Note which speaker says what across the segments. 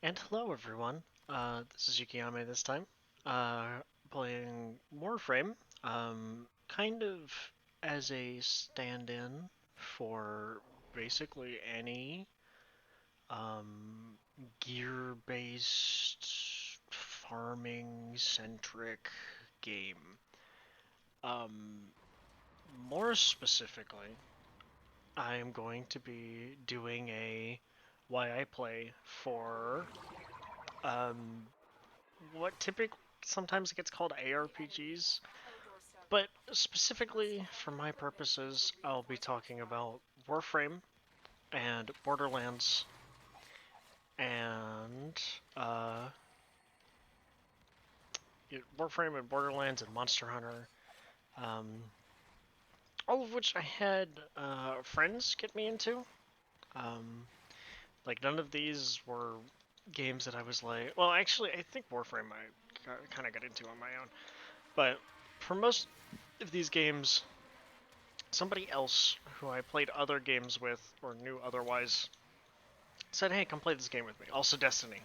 Speaker 1: And hello everyone, this is Yukiyame this time, playing Warframe, kind of as a stand-in for basically any um, gear-based, farming-centric game. Um, More specifically, I am going to be doing a why I play for um, what typically sometimes gets called ARPGs, but specifically for my purposes, I'll be talking about Warframe and Borderlands and uh, Warframe and Borderlands and Monster Hunter, um, all of which I had friends get me into. Um, like none of these were games that I was like, well, actually, I think Warframe I kind of got into on my own, but for most of these games, somebody else who I played other games with or knew otherwise said, "Hey, come play this game with me." Also, Destiny,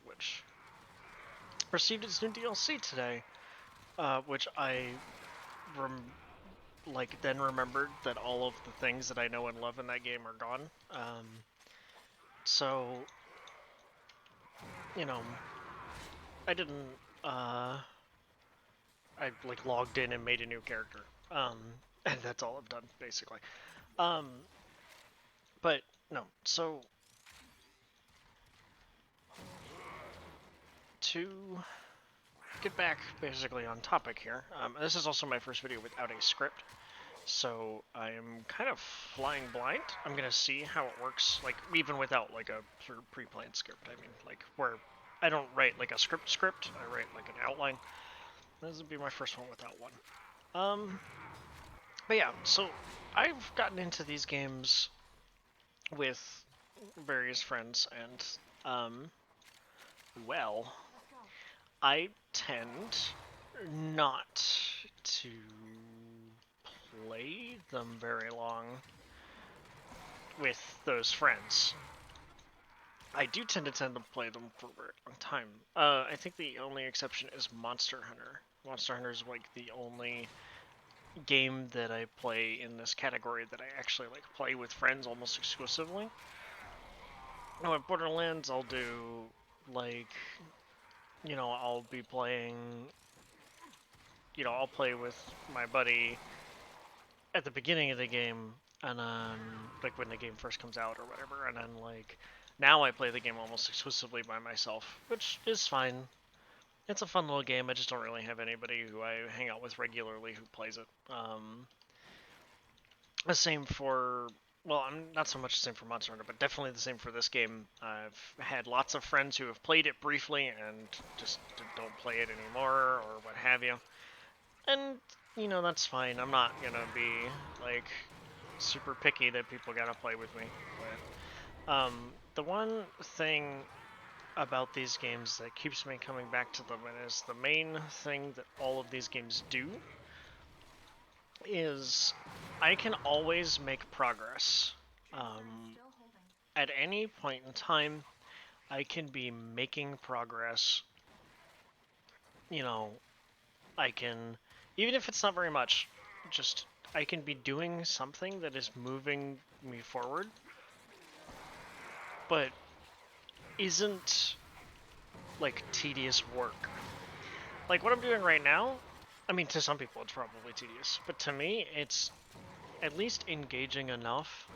Speaker 1: which received its new DLC today, which I rem- then remembered that all of the things that I know and love in that game are gone. So you know, I didn't. Uh, I like logged in and made a new character, and that's all I've done basically. Um, but no, so to get back basically on topic here. This is also my first video without a script, so I am kind of flying blind. I'm gonna see how it works, like even without like a sort of pre-planned script. I mean, like where I don't write like a script. I write like an outline. This would be my first one without one. Um, but yeah, so I've gotten into these games with various friends, and well, I tend not to play them very long with those friends. I do tend to play them for a very long time. I think the only exception is Monster Hunter. Monster Hunter is like the only game that I play in this category that I actually like play with friends almost exclusively. Now at Borderlands, I'll do like I'll be playing. I'll play with my buddy at the beginning of the game, and then like when the game first comes out or whatever, and then like now I play the game almost exclusively by myself, which is fine. It's a fun little game. I just don't really have anybody who I hang out with regularly who plays it. The same for I'm not so much the same for Monster Hunter, but definitely the same for this game. I've had lots of friends who have played it briefly and just don't play it anymore or what have you. And that's fine. I'm not gonna be like super picky that people gotta play with me. But the one thing about these games that keeps me coming back to them, and is the main thing that all of these games do, is I can always make progress. At any point in time, I can be making progress. You know, I can, even if it's not very much, just I can be doing something that is moving me forward, but isn't like tedious work. Like what I'm doing right now, I mean, to some people it's probably tedious, but to me, it's at least engaging enough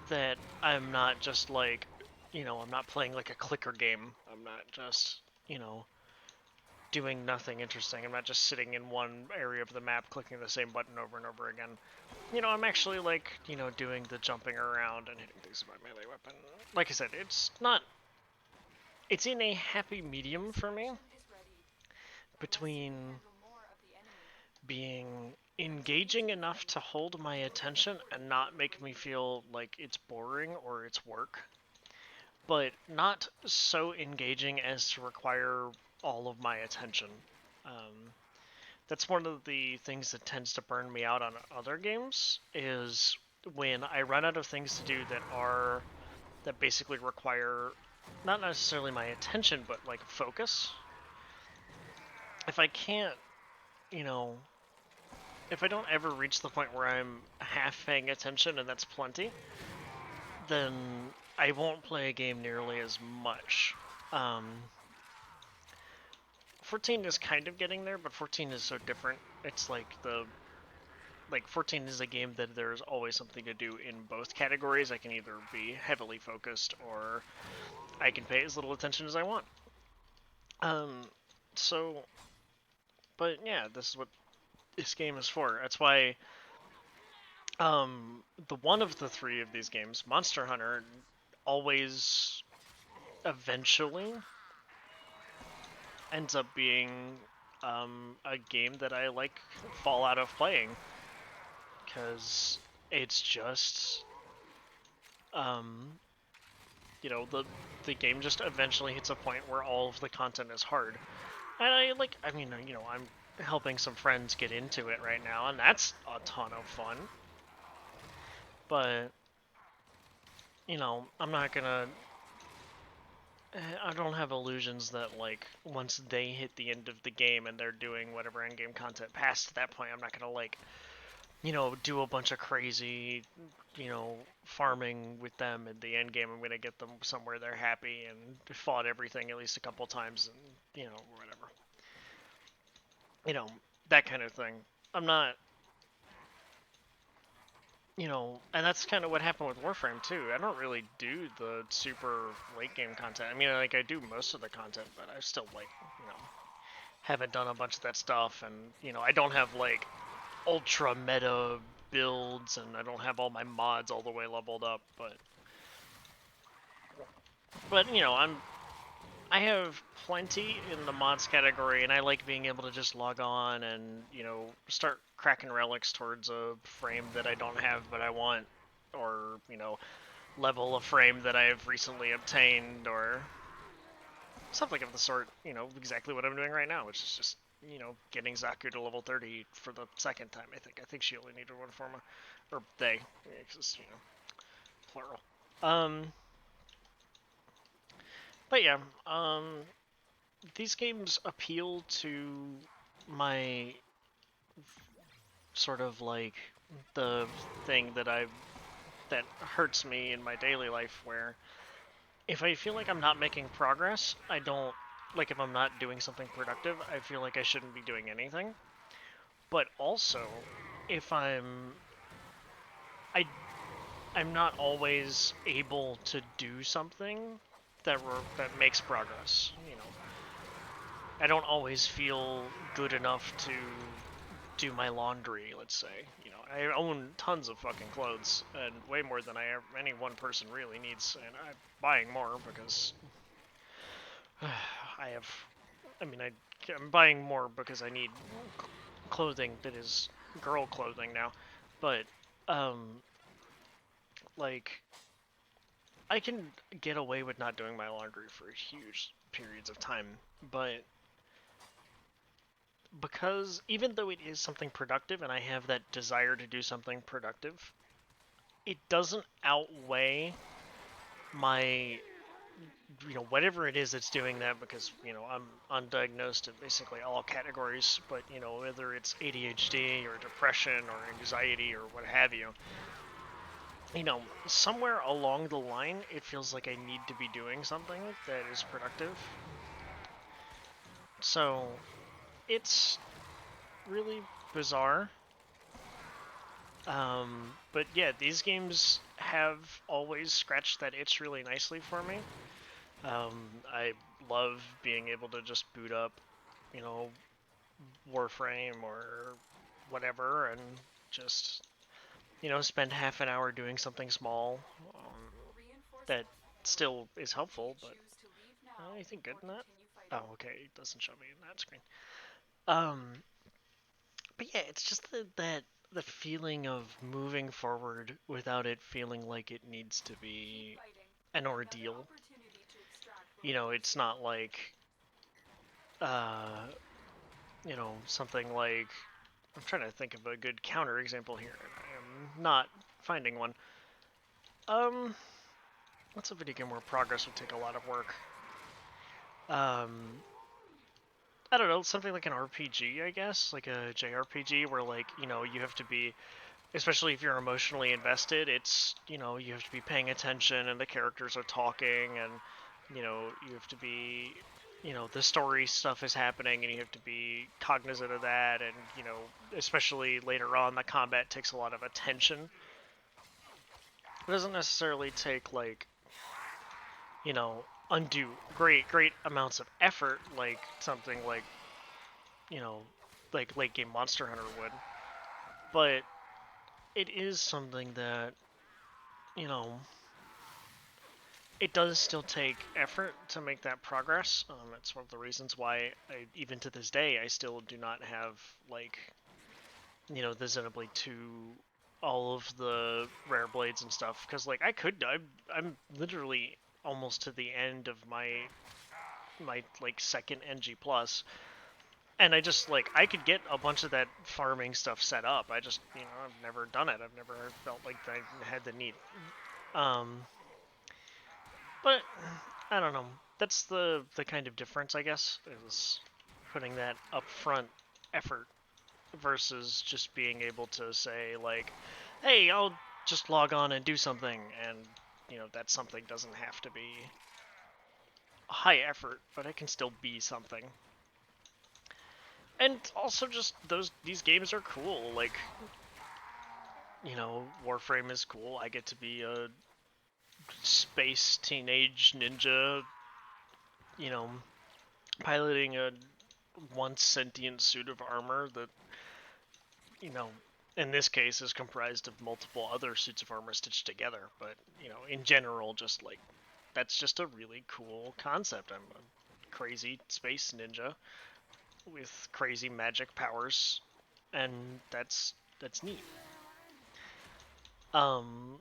Speaker 1: that I'm not just like, I'm not playing like a clicker game. I'm not just, you know, doing nothing interesting. I'm not just sitting in one area of the map clicking the same button over and over again. I'm actually like, doing the jumping around and hitting things with my melee weapon. Like I said, it's in a happy medium for me between being engaging enough to hold my attention and not make me feel like it's boring or it's work, but not so engaging as to require all of my attention. Um, that's one of the things that tends to burn me out on other games is when I run out of things to do that basically require not necessarily my attention, but like focus. If I can't, you know, if I don't ever reach the point where I'm half paying attention and that's plenty, then I won't play a game nearly as much. Um, 14 is kind of getting there, but 14 is so different. It's like 14 is a game that there's always something to do in both categories. I can either be heavily focused or I can pay as little attention as I want. Um, so, but yeah, this is what this game is for. That's why, the one of the three of these games, Monster Hunter, always eventually ends up being a game that I like fall out of playing because it's just um, the game just eventually hits a point where all of the content is hard. And I mean, I'm helping some friends get into it right now, and that's a ton of fun. But, I'm not gonna. I don't have illusions that, like, once they hit the end of the game and they're doing whatever endgame content past that point, I'm not gonna, like, do a bunch of crazy, farming with them in the end game. I'm gonna get them somewhere they're happy and fought everything at least a couple times and, whatever. You know, that kind of thing. I'm not, and that's kind of what happened with Warframe too. I don't really do the super late game content. I mean, like, I do most of the content, but I still, like, haven't done a bunch of that stuff, and, I don't have, like, ultra meta builds, and I don't have all my mods all the way leveled up, but I have plenty in the mods category, and I like being able to just log on and, start cracking relics towards a frame that I don't have but I want, or, level a frame that I have recently obtained, or something of the sort, exactly what I'm doing right now, which is just, getting Zaku to level 30 for the second time, I think. I think she only needed one forma. Or they, because, plural. Um, but yeah, these games appeal to my sort of like the thing that hurts me in my daily life, where if I feel like I'm not making progress, I don't, like, if I'm not doing something productive, I feel like I shouldn't be doing anything. But also, if I I'm not always able to do something that makes progress. I don't always feel good enough to do my laundry, let's say. I own tons of fucking clothes, and way more than any one person really needs, and I'm buying more because I have. I mean, I'm buying more because I need clothing that is girl clothing now, but um, like, I can get away with not doing my laundry for huge periods of time, but because even though it is something productive and I have that desire to do something productive, it doesn't outweigh my, whatever it is that's doing that, because, I'm undiagnosed in basically all categories, but, whether it's ADHD or depression or anxiety or what have you, somewhere along the line, it feels like I need to be doing something that is productive. So, it's really bizarre. But yeah, these games have always scratched that itch really nicely for me. I love being able to just boot up, you know, Warframe or whatever, and just, spend half an hour doing something small, that still is helpful, but anything good in that? Oh, okay, it doesn't show me in that screen. Um, but yeah, it's just the feeling of moving forward without it feeling like it needs to be an ordeal. It's not like, uh, something like, I'm trying to think of a good counter example here, and I am not finding one. Um, what's a video game where progress would take a lot of work? Um, I don't know, something like an RPG, I guess, like a JRPG, where like you have to be, especially if you're emotionally invested, it's you have to be paying attention and the characters are talking and you have to be the story stuff is happening and you have to be cognizant of that and especially later on the combat takes a lot of attention. It doesn't necessarily take like undue great amounts of effort like something like you know like late game Monster Hunter would, but it is something that you know it does still take effort to make that progress. It's one of the reasons why even to this day I still do not have like the Xenoblade 2, all of the rare blades and stuff, because like I'm literally almost to the end of my like second NG plus, and I just like I could get a bunch of that farming stuff set up. I just I've never done it. I've never felt like I had the need. Um, but I don't know. That's the kind of difference, I guess, is putting that upfront effort versus just being able to say like, "Hey, I'll just log on and do something," and that something doesn't have to be high effort, but it can still be something. And also, just these games are cool. Like, Warframe is cool. I get to be a space teenage ninja, you know, piloting a once sentient suit of armor that, you know, in this case is comprised of multiple other suits of armor stitched together. But, in general, just like, that's just a really cool concept. I'm a crazy space ninja with crazy magic powers, and that's neat. Um,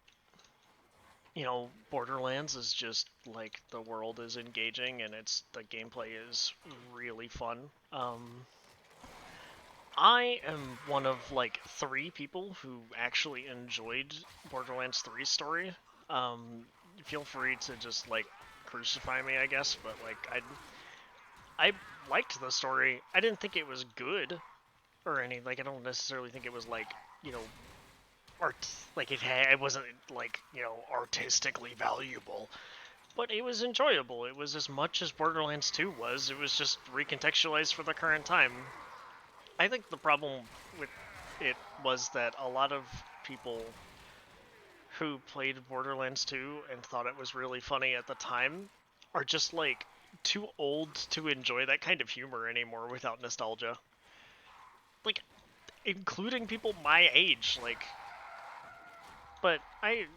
Speaker 1: Borderlands is just like the world is engaging and the gameplay is really fun. I am one of like 3 people who actually enjoyed Borderlands 3's story. Feel free to just like crucify me, I guess, but like I liked the story. I didn't think it was good or any like I don't necessarily think it was like you know art like it wasn't like artistically valuable, but it was enjoyable. It was as much as Borderlands 2 was. It was just recontextualized for the current time. I think the problem with it was that a lot of people who played Borderlands 2 and thought it was really funny at the time are just like too old to enjoy that kind of humor anymore without nostalgia. Like including people my age, like but I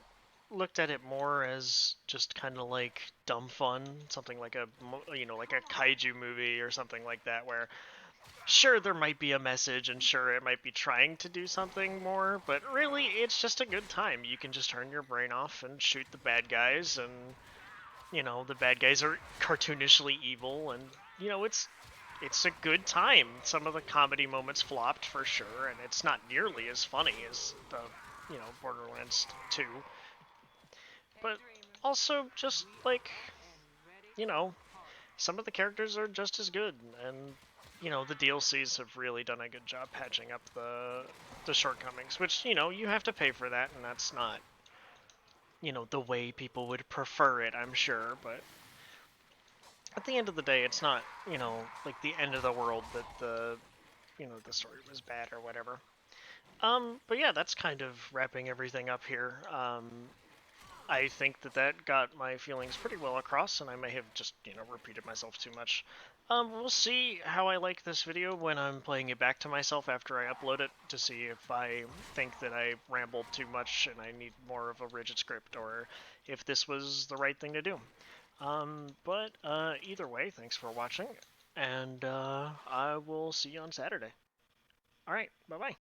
Speaker 1: looked at it more as just kind of like dumb fun, something like like a kaiju movie or something like that where sure there might be a message and sure it might be trying to do something more, but really it's just a good time. You can just turn your brain off and shoot the bad guys and the bad guys are cartoonishly evil and it's a good time. Some of the comedy moments flopped for sure and it's not nearly as funny as the Borderlands 2, but also just like you know some of the characters are just as good, and the DLCs have really done a good job patching up the shortcomings, which you have to pay for that, and that's not the way people would prefer it, I'm sure, but at the end of the day, it's not like the end of the world that the story was bad or whatever. But yeah, that's kind of wrapping everything up here. I think that got my feelings pretty well across, and I may have just, repeated myself too much. We'll see how I like this video when I'm playing it back to myself after I upload it to see if I think that I rambled too much and I need more of a rigid script, or if this was the right thing to do. But either way, thanks for watching, and I will see you on Saturday. Alright, bye-bye.